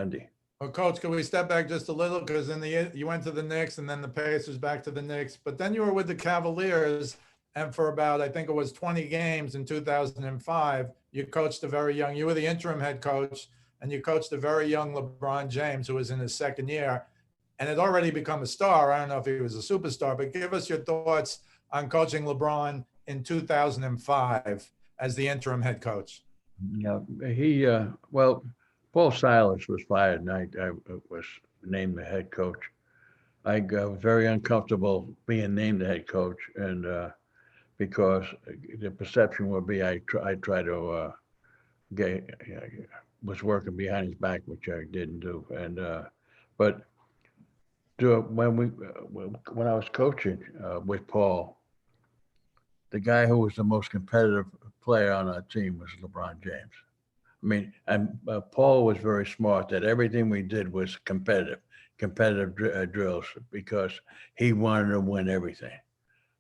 Andy. Well, Coach, can we step back just a little? Because you went to the Knicks and then the Pacers, back to the Knicks, but then you were with the Cavaliers, and for about, I think it was 20 games in 2005, you coached you were the interim head coach, and you coached a very young LeBron James, who was in his second year and had already become a star. I don't know if he was a superstar, but give us your thoughts on coaching LeBron in 2005 as the interim head coach. Yeah, well, Paul Silas was fired, and I was named the head coach. I was very uncomfortable being named the head coach, and because the perception would be I try to was working behind his back, which I didn't do. And but when I was coaching with Paul, the guy who was the most competitive player on our team was LeBron James. I mean, and Paul was very smart that everything we did was competitive drills, because he wanted to win everything.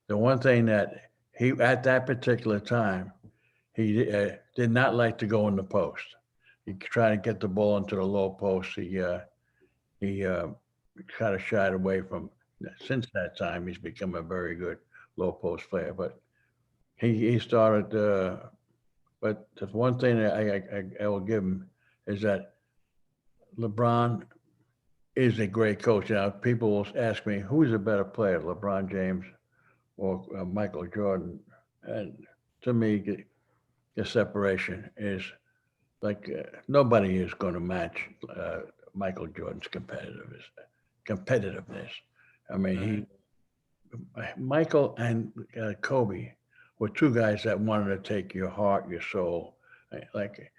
The one thing that he, at that particular time, he did not like to go in the post. He tried to get the ball into the low post. He kind of shied away from. Since that time, he's become a very good low post player. But he started. But the one thing that I will give him is that LeBron is a great coach. Now, people will ask me, who's a better player, LeBron James or Michael Jordan? And to me, the separation is like nobody is going to match Michael Jordan's competitiveness. I mean, Michael and Kobe were two guys that wanted to take your heart, your soul. Like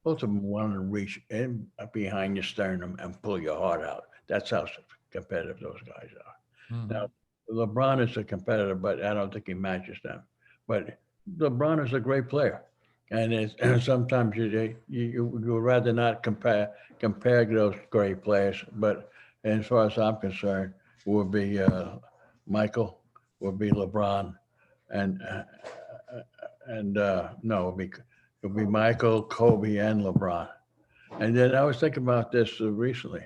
both of them wanted to reach in behind your sternum and pull your heart out. That's how competitive those guys are. Mm-hmm. Now, LeBron is a competitor, but I don't think he matches them. But LeBron is a great player, and sometimes you would rather not compare those great players. But as far as I'm concerned, it would be Michael, would be LeBron, and no, it'll be Michael, Kobe, and LeBron. And then I was thinking about this recently.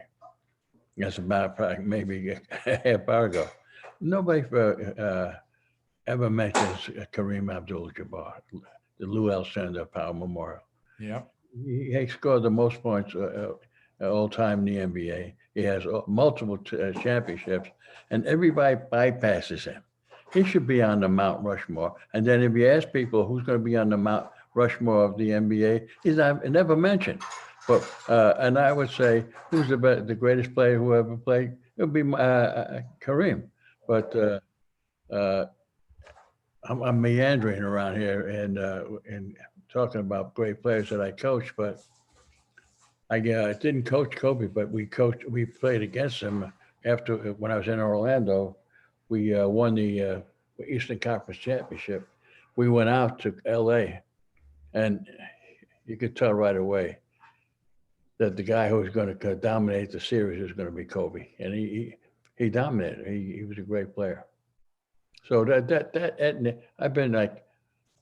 As a matter of fact, maybe a half hour ago. Nobody ever mentions Kareem Abdul-Jabbar, the Lou Alcindor Power Memorial. Yeah. He scored the most points all time in the NBA. He has multiple championships, and everybody bypasses him. He should be on the Mount Rushmore. And then if you ask people who's going to be on the Mount Rushmore of the NBA, he's never mentioned. But and I would say, who's the greatest player who ever played? It would be Kareem. But I'm meandering around here and talking about great players that I coached. But I didn't coach Kobe, but we played against him after when I was in Orlando. We won the Eastern Conference Championship. We went out to LA, and you could tell right away that the guy who was going to dominate the series was going to be Kobe, and he dominated. He was a great player. So that I've been like